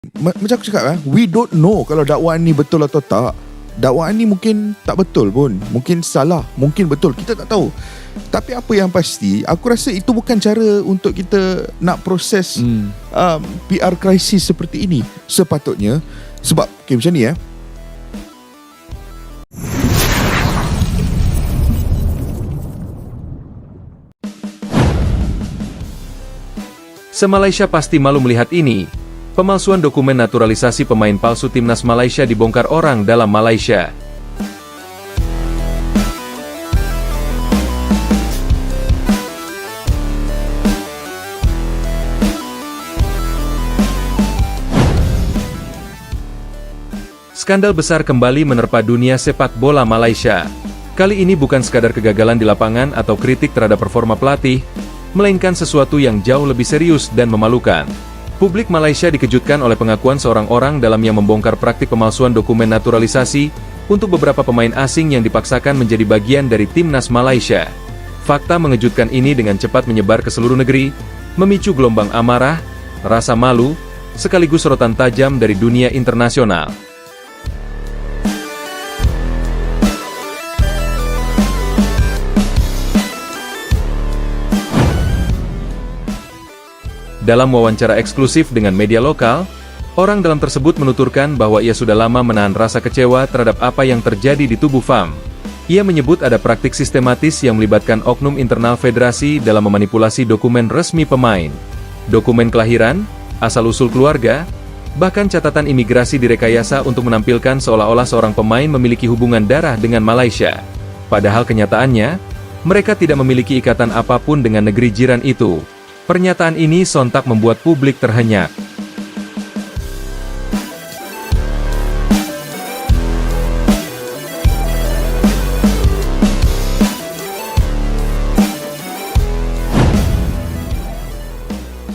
Macam aku cakap we don't know kalau dakwaan ni betul atau tak. Dakwaan ni mungkin tak betul pun, mungkin salah, mungkin betul, kita tak tahu. Tapi apa yang pasti, aku rasa itu bukan cara untuk kita nak proses PR krisis seperti ini. Sepatutnya, sebab macam ni Se-Malaysia pasti malu melihat ini. Pemalsuan dokumen naturalisasi pemain palsu timnas Malaysia dibongkar orang dalam Malaysia. Skandal besar kembali menerpa dunia sepak bola Malaysia. Kali ini bukan sekadar kegagalan di lapangan atau kritik terhadap performa pelatih, melainkan sesuatu yang jauh lebih serius dan memalukan. Publik Malaysia dikejutkan oleh pengakuan seorang orang dalam yang membongkar praktik pemalsuan dokumen naturalisasi untuk beberapa pemain asing yang dipaksakan menjadi bagian dari timnas Malaysia. Fakta mengejutkan ini dengan cepat menyebar ke seluruh negeri, memicu gelombang amarah, rasa malu, sekaligus sorotan tajam dari dunia internasional. Dalam wawancara eksklusif dengan media lokal, orang dalam tersebut menuturkan bahwa ia sudah lama menahan rasa kecewa terhadap apa yang terjadi di tubuh FAM. Ia menyebut ada praktik sistematis yang melibatkan oknum internal federasi dalam memanipulasi dokumen resmi pemain, dokumen kelahiran, asal-usul keluarga, bahkan catatan imigrasi direkayasa untuk menampilkan seolah-olah seorang pemain memiliki hubungan darah dengan Malaysia. Padahal kenyataannya, mereka tidak memiliki ikatan apapun dengan negeri jiran itu. Pernyataan ini sontak membuat publik terhenyak.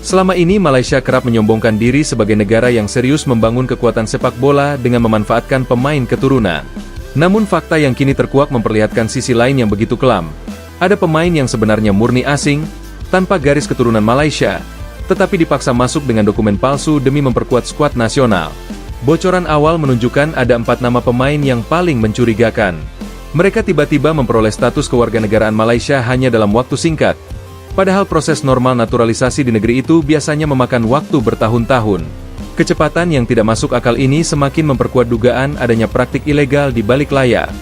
Selama ini Malaysia kerap menyombongkan diri sebagai negara yang serius membangun kekuatan sepak bola dengan memanfaatkan pemain keturunan. Namun fakta yang kini terkuak memperlihatkan sisi lain yang begitu kelam. Ada pemain yang sebenarnya murni asing, tanpa garis keturunan Malaysia, tetapi dipaksa masuk dengan dokumen palsu demi memperkuat skuad nasional. Bocoran awal menunjukkan ada 4 nama pemain yang paling mencurigakan. Mereka tiba-tiba memperoleh status kewarganegaraan Malaysia hanya dalam waktu singkat. Padahal proses normal naturalisasi di negeri itu biasanya memakan waktu bertahun-tahun. Kecepatan yang tidak masuk akal ini semakin memperkuat dugaan adanya praktik ilegal di balik layar.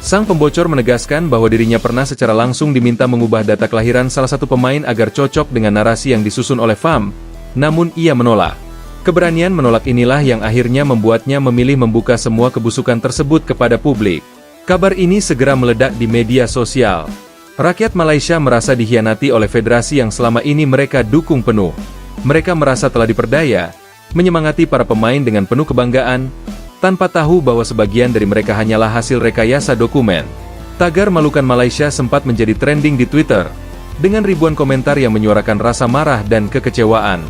Sang pembocor menegaskan bahwa dirinya pernah secara langsung diminta mengubah data kelahiran salah satu pemain agar cocok dengan narasi yang disusun oleh FAM, namun ia menolak. Keberanian menolak inilah yang akhirnya membuatnya memilih membuka semua kebusukan tersebut kepada publik. Kabar ini segera meledak di media sosial. Rakyat Malaysia merasa dikhianati oleh federasi yang selama ini mereka dukung penuh. Mereka merasa telah diperdaya, menyemangati para pemain dengan penuh kebanggaan, tanpa tahu bahwa sebagian dari mereka hanyalah hasil rekayasa dokumen. Tagar Malukan Malaysia sempat menjadi trending di Twitter, dengan ribuan komentar yang menyuarakan rasa marah dan kekecewaan.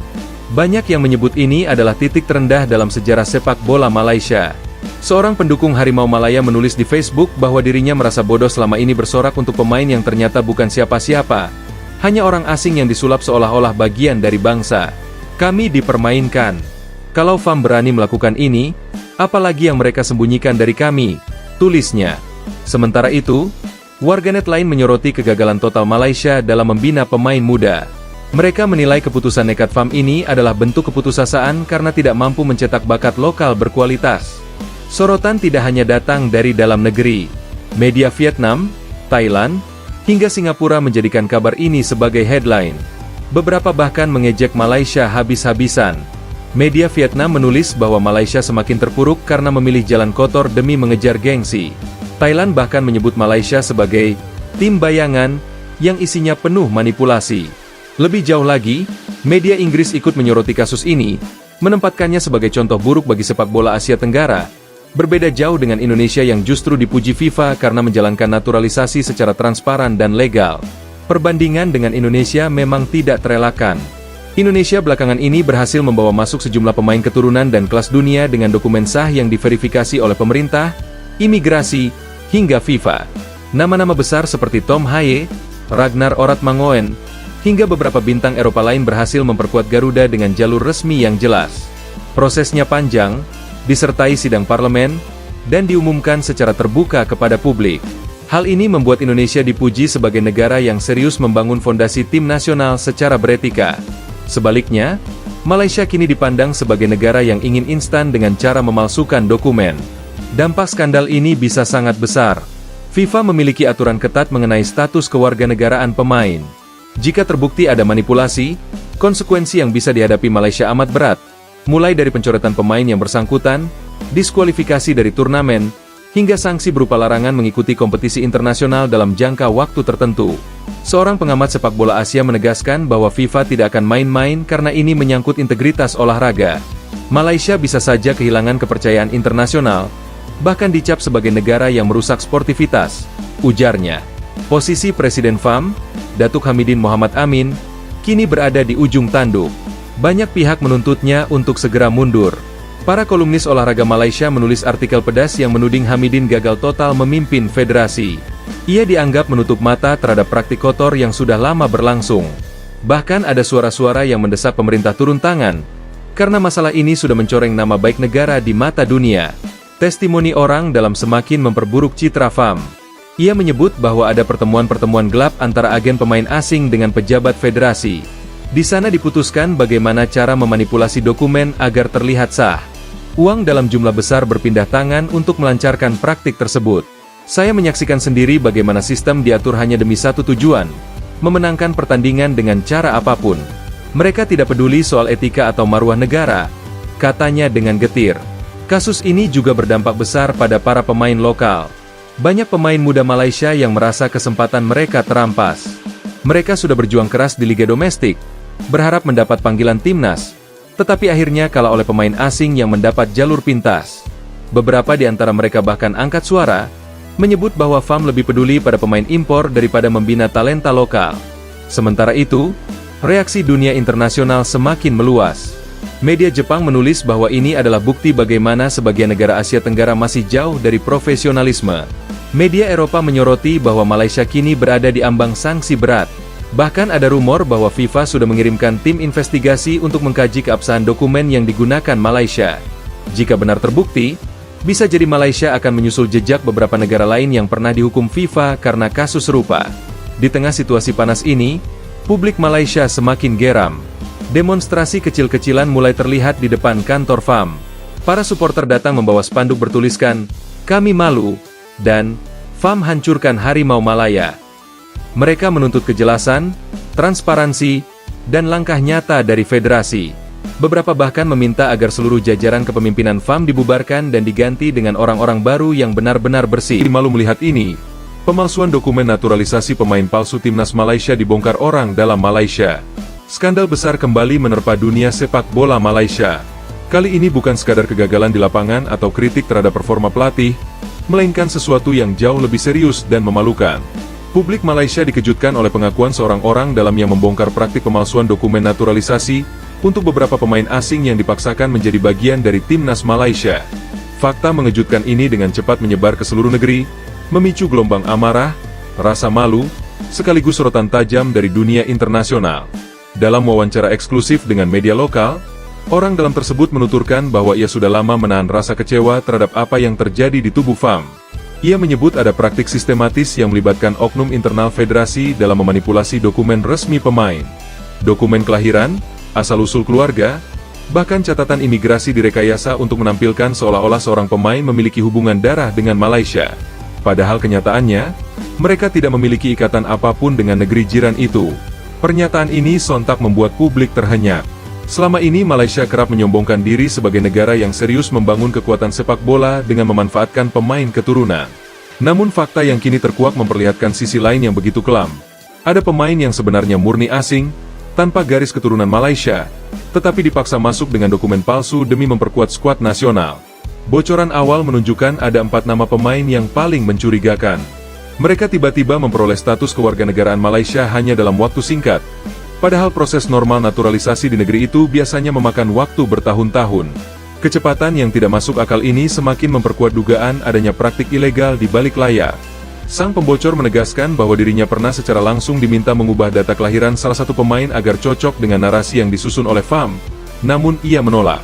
Banyak yang menyebut ini adalah titik terendah dalam sejarah sepak bola Malaysia. Seorang pendukung Harimau Malaya menulis di Facebook bahwa dirinya merasa bodoh selama ini bersorak untuk pemain yang ternyata bukan siapa-siapa, hanya orang asing yang disulap seolah-olah bagian dari bangsa. Kami dipermainkan. Kalau FAM berani melakukan ini, apalagi yang mereka sembunyikan dari kami, tulisnya. Sementara itu, warganet lain menyoroti kegagalan total Malaysia dalam membina pemain muda. Mereka menilai keputusan nekat FAM ini adalah bentuk keputusasaan karena tidak mampu mencetak bakat lokal berkualitas. Sorotan tidak hanya datang dari dalam negeri. Media Vietnam, Thailand, hingga Singapura menjadikan kabar ini sebagai headline. Beberapa bahkan mengejek Malaysia habis-habisan. Media Vietnam menulis bahwa Malaysia semakin terpuruk karena memilih jalan kotor demi mengejar gengsi. Thailand bahkan menyebut Malaysia sebagai tim bayangan yang isinya penuh manipulasi. Lebih jauh lagi, media Inggris ikut menyoroti kasus ini, menempatkannya sebagai contoh buruk bagi sepak bola Asia Tenggara. Berbeda jauh dengan Indonesia yang justru dipuji FIFA karena menjalankan naturalisasi secara transparan dan legal. Perbandingan dengan Indonesia memang tidak terelakkan. Indonesia belakangan ini berhasil membawa masuk sejumlah pemain keturunan dan kelas dunia dengan dokumen sah yang diverifikasi oleh pemerintah, imigrasi, hingga FIFA. Nama-nama besar seperti Tom Haye, Ragnar Oratmangoen, hingga beberapa bintang Eropa lain berhasil memperkuat Garuda dengan jalur resmi yang jelas. Prosesnya panjang, disertai sidang parlemen, dan diumumkan secara terbuka kepada publik. Hal ini membuat Indonesia dipuji sebagai negara yang serius membangun fondasi tim nasional secara beretika. Sebaliknya, Malaysia kini dipandang sebagai negara yang ingin instan dengan cara memalsukan dokumen. Dampak skandal ini bisa sangat besar. FIFA memiliki aturan ketat mengenai status kewarganegaraan pemain. Jika terbukti ada manipulasi, konsekuensi yang bisa dihadapi Malaysia amat berat, mulai dari pencoretan pemain yang bersangkutan, diskualifikasi dari turnamen, hingga sanksi berupa larangan mengikuti kompetisi internasional dalam jangka waktu tertentu. Seorang pengamat sepak bola Asia menegaskan bahwa FIFA tidak akan main-main karena ini menyangkut integritas olahraga. Malaysia bisa saja kehilangan kepercayaan internasional, bahkan dicap sebagai negara yang merusak sportivitas, ujarnya. Posisi Presiden FAM, Datuk Hamidin Mohamad Amin, kini berada di ujung tanduk. Banyak pihak menuntutnya untuk segera mundur. Para kolumnis olahraga Malaysia menulis artikel pedas yang menuding Hamidin gagal total memimpin federasi. Ia dianggap menutup mata terhadap praktik kotor yang sudah lama berlangsung. Bahkan ada suara-suara yang mendesak pemerintah turun tangan, karena masalah ini sudah mencoreng nama baik negara di mata dunia. Testimoni orang dalam semakin memperburuk citra FAM. Ia menyebut bahwa ada pertemuan-pertemuan gelap antara agen pemain asing dengan pejabat federasi. Di sana diputuskan bagaimana cara memanipulasi dokumen agar terlihat sah. Uang dalam jumlah besar berpindah tangan untuk melancarkan praktik tersebut. Saya menyaksikan sendiri bagaimana sistem diatur hanya demi satu tujuan, memenangkan pertandingan dengan cara apapun. Mereka tidak peduli soal etika atau maruah negara, katanya dengan getir. Kasus ini juga berdampak besar pada para pemain lokal. Banyak pemain muda Malaysia yang merasa kesempatan mereka terampas. Mereka sudah berjuang keras di liga domestik, berharap mendapat panggilan timnas, tetapi akhirnya kalah oleh pemain asing yang mendapat jalur pintas. Beberapa di antara mereka bahkan angkat suara, menyebut bahwa FAM lebih peduli pada pemain impor daripada membina talenta lokal. Sementara itu, reaksi dunia internasional semakin meluas. Media Jepang menulis bahwa ini adalah bukti bagaimana sebagian negara Asia Tenggara masih jauh dari profesionalisme. Media Eropa menyoroti bahwa Malaysia kini berada di ambang sanksi berat. Bahkan ada rumor bahwa FIFA sudah mengirimkan tim investigasi untuk mengkaji keabsahan dokumen yang digunakan Malaysia. Jika benar terbukti, bisa jadi Malaysia akan menyusul jejak beberapa negara lain yang pernah dihukum FIFA karena kasus serupa. Di tengah situasi panas ini, publik Malaysia semakin geram. Demonstrasi kecil-kecilan mulai terlihat di depan kantor FAM. Para supporter datang membawa spanduk bertuliskan, "Kami malu," dan "FAM hancurkan Harimau Malaya." Mereka menuntut kejelasan, transparansi, dan langkah nyata dari federasi. Beberapa bahkan meminta agar seluruh jajaran kepemimpinan FAM dibubarkan dan diganti dengan orang-orang baru yang benar-benar bersih. Malu melihat ini, pemalsuan dokumen naturalisasi pemain palsu timnas Malaysia dibongkar orang dalam Malaysia. Skandal besar kembali menerpa dunia sepak bola Malaysia. Kali ini bukan sekadar kegagalan di lapangan atau kritik terhadap performa pelatih, melainkan sesuatu yang jauh lebih serius dan memalukan. Publik Malaysia dikejutkan oleh pengakuan seorang orang dalam yang membongkar praktik pemalsuan dokumen naturalisasi untuk beberapa pemain asing yang dipaksakan menjadi bagian dari timnas Malaysia. Fakta mengejutkan ini dengan cepat menyebar ke seluruh negeri, memicu gelombang amarah, rasa malu, sekaligus sorotan tajam dari dunia internasional. Dalam wawancara eksklusif dengan media lokal, orang dalam tersebut menuturkan bahwa ia sudah lama menahan rasa kecewa terhadap apa yang terjadi di tubuh FAM. Ia menyebut ada praktik sistematis yang melibatkan oknum internal federasi dalam memanipulasi dokumen resmi pemain. Dokumen kelahiran, asal-usul keluarga, bahkan catatan imigrasi direkayasa untuk menampilkan seolah-olah seorang pemain memiliki hubungan darah dengan Malaysia. Padahal kenyataannya, mereka tidak memiliki ikatan apapun dengan negeri jiran itu. Pernyataan ini sontak membuat publik terhenyak. Selama ini Malaysia kerap menyombongkan diri sebagai negara yang serius membangun kekuatan sepak bola dengan memanfaatkan pemain keturunan. Namun fakta yang kini terkuak memperlihatkan sisi lain yang begitu kelam. Ada pemain yang sebenarnya murni asing, tanpa garis keturunan Malaysia, tetapi dipaksa masuk dengan dokumen palsu demi memperkuat skuad nasional. Bocoran awal menunjukkan ada 4 nama pemain yang paling mencurigakan. Mereka tiba-tiba memperoleh status kewarganegaraan Malaysia hanya dalam waktu singkat. Padahal proses normal naturalisasi di negeri itu biasanya memakan waktu bertahun-tahun. Kecepatan yang tidak masuk akal ini semakin memperkuat dugaan adanya praktik ilegal di balik layar. Sang pembocor menegaskan bahwa dirinya pernah secara langsung diminta mengubah data kelahiran salah satu pemain agar cocok dengan narasi yang disusun oleh FAM, namun ia menolak.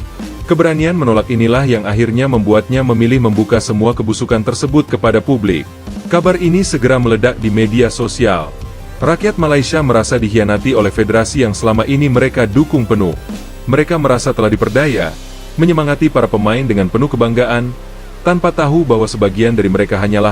Keberanian menolak inilah yang akhirnya membuatnya memilih membuka semua kebusukan tersebut kepada publik. Kabar ini segera meledak di media sosial. Rakyat Malaysia merasa dikhianati oleh federasi yang selama ini mereka dukung penuh. Mereka merasa telah diperdaya, menyemangati para pemain dengan penuh kebanggaan, tanpa tahu bahwa sebagian dari mereka hanyalah